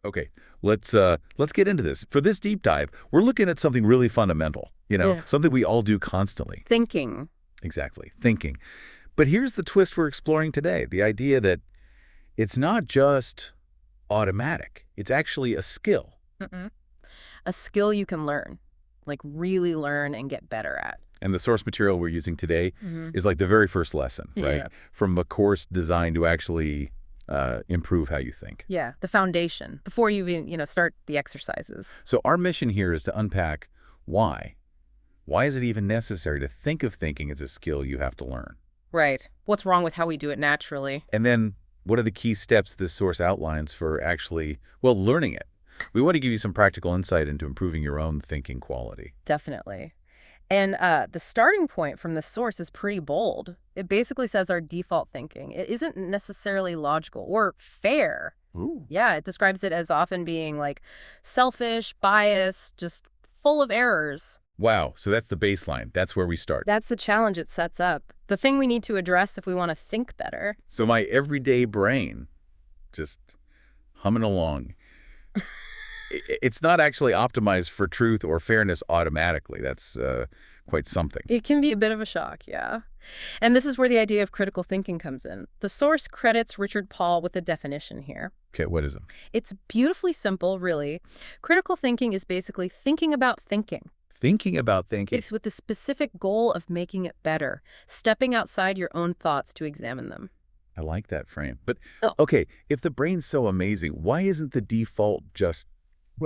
Okay, let's get into this. For this deep dive, we're looking at something really fundamental, Yeah. something we all do constantly. Thinking. Exactly, thinking. But here's the twist we're exploring today, the idea that it's not just automatic. It's actually a skill. Mm-mm. A skill you can learn, like really learn and get better at. And the source material we're using today Hmm. is like the very first lesson, right? Yeah. From a course designed to actually improve how you think. Yeah, the foundation before you even, start the exercises. So our mission here is to unpack why. Why is it even necessary to think of thinking as a skill you have to learn? Right. What's wrong with how we do it naturally? And then what are the key steps this source outlines for actually, well, learning it? We want to give you some practical insight into improving your own thinking quality. Definitely. And the starting point from the source is pretty bold. It basically says our default thinking. It isn't necessarily logical or fair. Ooh. Yeah, it describes it as often being like selfish, biased, just full of errors. Wow, so that's the baseline. That's where we start. That's the challenge it sets up. The thing we need to address if we want to think better. So my everyday brain, just humming along, it's not actually optimized for truth or fairness automatically. That's quite something. It can be a bit of a shock, yeah. And this is where the idea of critical thinking comes in. The source credits Richard Paul with a definition here. Okay, what is it? It's beautifully simple, really. Critical thinking is basically thinking about thinking. Thinking about thinking. It's with the specific goal of making it better, stepping outside your own thoughts to examine them. I like that frame. But, Oh. okay, if the brain's so amazing, why isn't the default just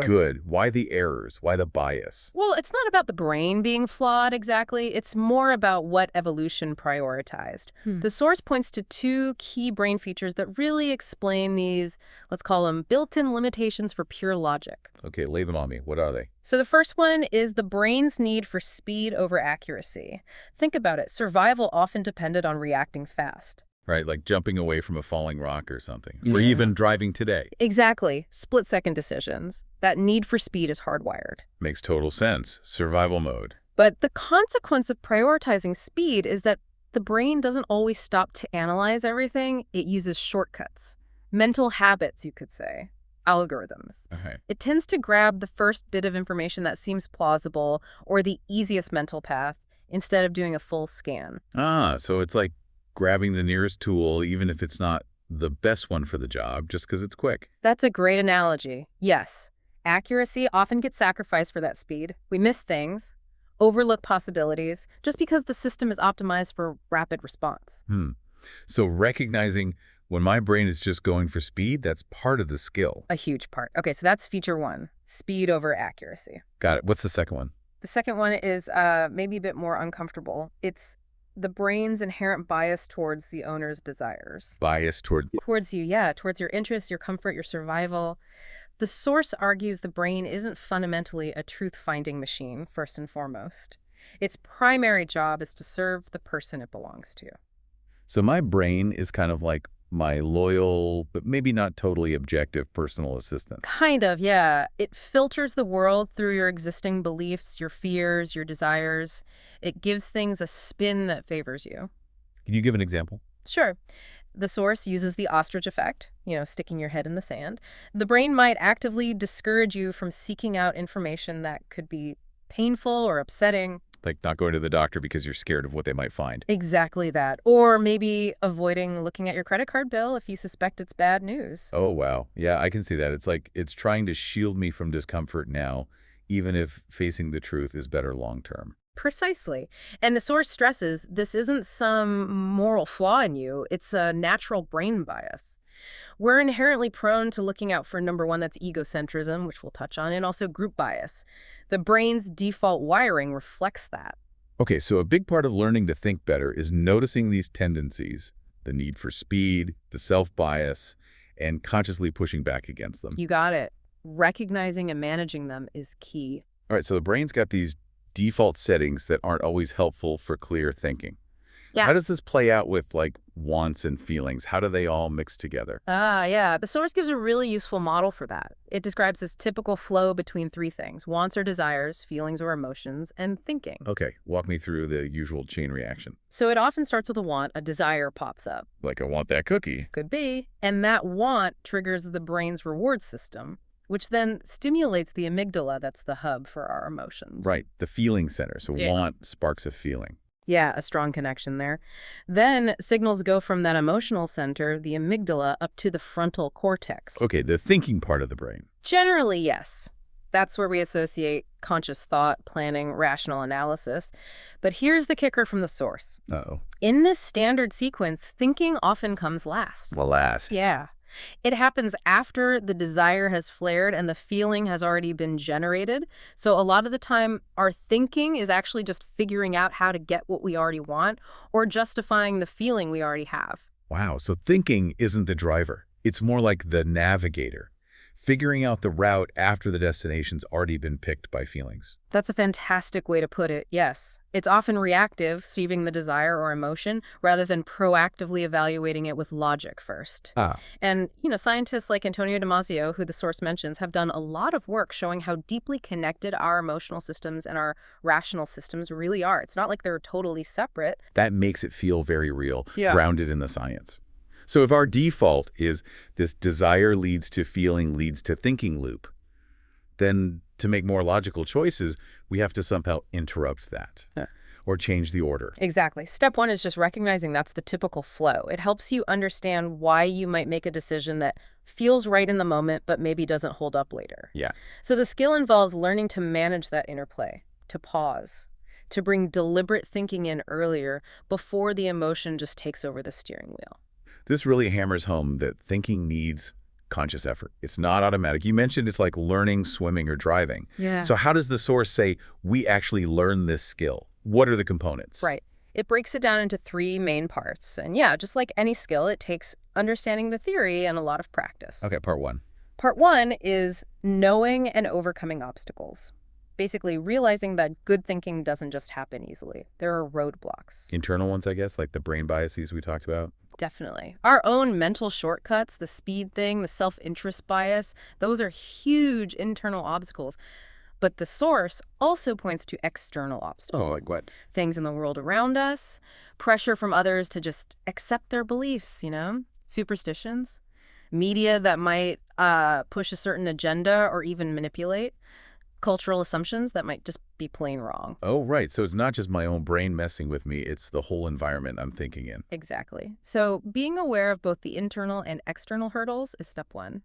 good? Why the errors? Why the bias? Well, it's not about the brain being flawed exactly. It's more about what evolution prioritized. The source points to two key brain features that really explain these, let's call them built-in limitations for pure logic. Okay, lay them on me. What are they? So the first one is the brain's need for speed over accuracy. Think about it. Survival often depended on reacting fast. Right, like jumping away from a falling rock or something. Or Yeah. even driving today. Exactly. Split-second decisions. That need for speed is hardwired. Makes total sense. Survival mode. But the consequence of prioritizing speed is that the brain doesn't always stop to analyze everything. It uses shortcuts. Mental habits, you could say. Algorithms. Okay. It tends to grab the first bit of information that seems plausible or the easiest mental path instead of doing a full scan. Ah, so it's like grabbing the nearest tool, even if it's not the best one for the job, just because it's quick. That's a great analogy. Yes. Accuracy often gets sacrificed for that speed. We miss things, overlook possibilities, just because the system is optimized for rapid response. So recognizing when my brain is just going for speed, that's part of the skill. A huge part. Okay, so that's feature one, speed over accuracy. Got it. What's the second one? The second one is maybe a bit more uncomfortable. It's the brain's inherent bias towards the owner's desires. Bias toward... Towards you, yeah, towards your interests, your comfort, your survival. The source argues the brain isn't fundamentally a truth-finding machine, first and foremost. Its primary job is to serve the person it belongs to. So my brain is kind of like my loyal, but maybe not totally objective personal assistant. Kind of, yeah. It filters the world through your existing beliefs, your fears, your desires. It gives things a spin that favors you. Can you give an example? Sure. The source uses the ostrich effect, sticking your head in the sand. The brain might actively discourage you from seeking out information that could be painful or upsetting. Like not going to the doctor because you're scared of what they might find. Exactly that. Or maybe avoiding looking at your credit card bill if you suspect it's bad news. Oh, wow. Yeah, I can see that. It's like it's trying to shield me from discomfort now, even if facing the truth is better long term. Precisely. And the source stresses this isn't some moral flaw in you. It's a natural brain bias. We're inherently prone to looking out for number one, that's egocentrism, which we'll touch on, and also group bias. The brain's default wiring reflects that. Okay, so a big part of learning to think better is noticing these tendencies, the need for speed, the self-bias, and consciously pushing back against them. You got it. Recognizing and managing them is key. All right, so the brain's got these default settings that aren't always helpful for clear thinking. Yeah. How does this play out with, like, wants and feelings? How do they all mix together? Yeah. The source gives a really useful model for that. It describes this typical flow between three things: wants or desires, feelings or emotions, and thinking. Okay, walk me through the usual chain reaction. So it often starts with a want, a desire pops up. Like, I want that cookie. Could be. And that want triggers the brain's reward system. which then stimulates the amygdala, that's the hub for our emotions. Right, the feeling center. So Yeah. want sparks of feeling. Yeah, a strong connection there. Then signals go from that emotional center, the amygdala, up to the frontal cortex. Okay, the thinking part of the brain. Generally, yes. That's where we associate conscious thought, planning, rational analysis. But here's the kicker from the source. Uh-oh. In this standard sequence, thinking often comes last. The last. Yeah. It happens after the desire has flared and the feeling has already been generated. So a lot of the time, our thinking is actually just figuring out how to get what we already want or justifying the feeling we already have. Wow, so thinking isn't the driver. It's more like the navigator, figuring out the route after the destination's already been picked by feelings. That's a fantastic way to put it, yes. It's often reactive, receiving the desire or emotion, rather than proactively evaluating it with logic first. Ah. And, scientists like Antonio Damasio, who the source mentions, have done a lot of work showing how deeply connected our emotional systems and our rational systems really are. It's not like they're totally separate. That makes it feel very real, Yeah. grounded in the science. So if our default is this desire leads to feeling leads to thinking loop, then to make more logical choices, we have to somehow interrupt that or change the order. Exactly. Step one is just recognizing that's the typical flow. It helps you understand why you might make a decision that feels right in the moment but maybe doesn't hold up later. Yeah. So the skill involves learning to manage that interplay, to pause, to bring deliberate thinking in earlier before the emotion just takes over the steering wheel. This really hammers home that thinking needs conscious effort. It's not automatic. You mentioned it's like learning, swimming, or driving. Yeah. So how does the source say we actually learn this skill? What are the components? Right. It breaks it down into three main parts. And yeah, just like any skill, it takes understanding the theory and a lot of practice. Okay, part one. Part one is knowing and overcoming obstacles. Basically realizing that good thinking doesn't just happen easily. There are roadblocks. Internal ones, I guess, like the brain biases we talked about. Definitely. Our own mental shortcuts, the speed thing, the self-interest bias, those are huge internal obstacles. But the source also points to external obstacles. Oh, like what? Things in the world around us, pressure from others to just accept their beliefs, superstitions, media that might push a certain agenda or even manipulate, cultural assumptions that might just be plain wrong. Oh, right. So it's not just my own brain messing with me. It's the whole environment I'm thinking in. Exactly. So being aware of both the internal and external hurdles is step one.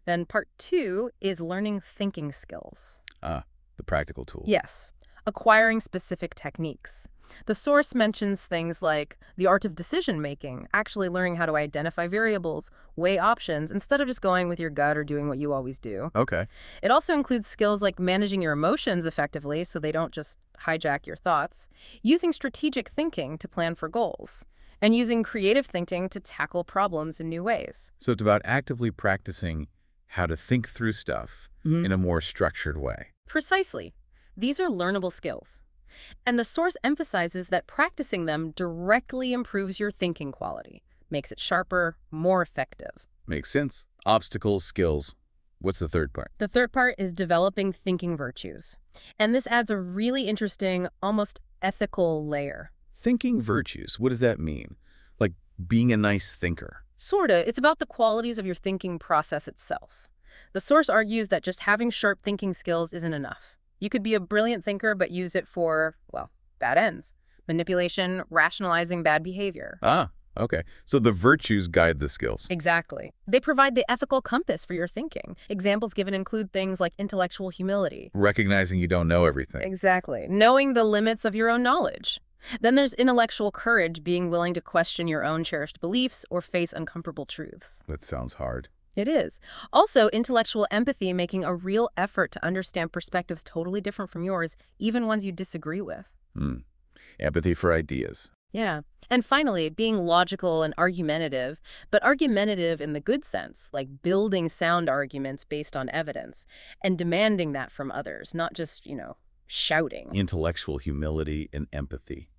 Then part two is learning thinking skills. Ah, the practical tool. Yes, acquiring specific techniques. The source mentions things like the art of decision-making, actually learning how to identify variables, weigh options, instead of just going with your gut or doing what you always do. Okay. It also includes skills like managing your emotions effectively so they don't just hijack your thoughts, using strategic thinking to plan for goals, and using creative thinking to tackle problems in new ways. So it's about actively practicing how to think through stuff in a more structured way. Precisely. These are learnable skills. And the source emphasizes that practicing them directly improves your thinking quality, makes it sharper, more effective. Makes sense. Obstacles, skills. What's the third part? The third part is developing thinking virtues. And this adds a really interesting, almost ethical layer. Thinking virtues. What does that mean? Like being a nice thinker. Sorta. It's about the qualities of your thinking process itself. The source argues that just having sharp thinking skills isn't enough. You could be a brilliant thinker but use it for, well, bad ends. Manipulation, rationalizing bad behavior. Ah, okay. So the virtues guide the skills. Exactly. They provide the ethical compass for your thinking. Examples given include things like intellectual humility. Recognizing you don't know everything. Exactly. Knowing the limits of your own knowledge. Then there's intellectual courage, being willing to question your own cherished beliefs or face uncomfortable truths. That sounds hard. It is. Also, intellectual empathy, making a real effort to understand perspectives totally different from yours, even ones you disagree with. Empathy for ideas. Yeah. And finally, being logical and argumentative, but argumentative in the good sense, like building sound arguments based on evidence and demanding that from others, not just, shouting. Intellectual humility and empathy.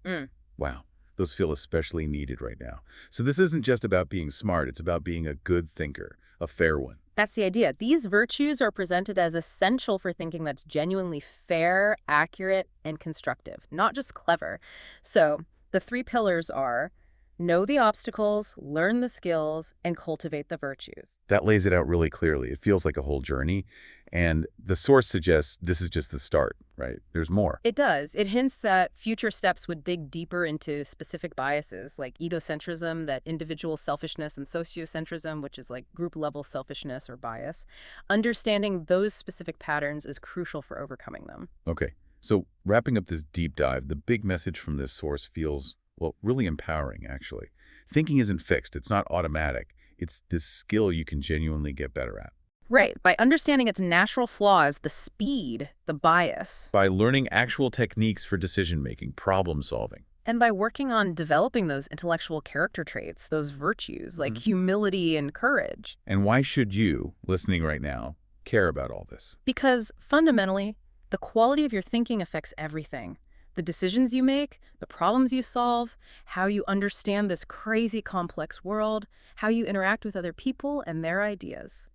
Wow. Those feel especially needed right now. So this isn't just about being smart. It's about being a good thinker, a fair one. That's the idea. These virtues are presented as essential for thinking that's genuinely fair, accurate, and constructive, not just clever. So the three pillars are Know the obstacles, learn the skills, and cultivate the virtues. That lays it out really clearly. It feels like a whole journey. And the source suggests this is just the start, right? There's more. It does. It hints that future steps would dig deeper into specific biases like egocentrism, that individual selfishness, and sociocentrism, which is like group-level selfishness or bias. Understanding those specific patterns is crucial for overcoming them. Okay, so wrapping up this deep dive, the big message from this source feels, well, really empowering, actually. Thinking isn't fixed. It's not automatic. It's this skill you can genuinely get better at. Right. By understanding its natural flaws, the speed, the bias, By learning actual techniques for decision-making, problem-solving. and by working on developing those intellectual character traits, those virtues like humility and courage. And why should you, listening right now, care about all this? Because fundamentally, the quality of your thinking affects everything. The decisions you make, the problems you solve, how you understand this crazy complex world, how you interact with other people and their ideas.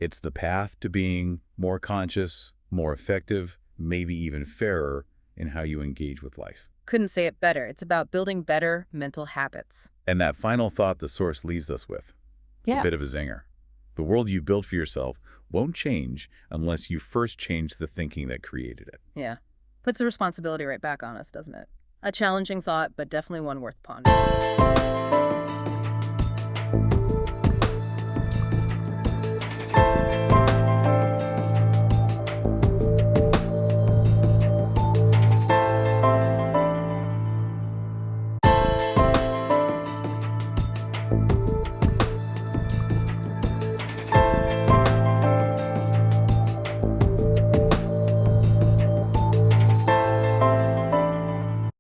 It's the path to being more conscious, more effective, maybe even fairer in how you engage with life. Couldn't say it better. It's about building better mental habits. And that final thought the source leaves us with, it's a bit of a zinger. The world you build for yourself won't change unless you first change the thinking that created it. Yeah. Puts the responsibility right back on us, doesn't it? A challenging thought, but definitely one worth pondering.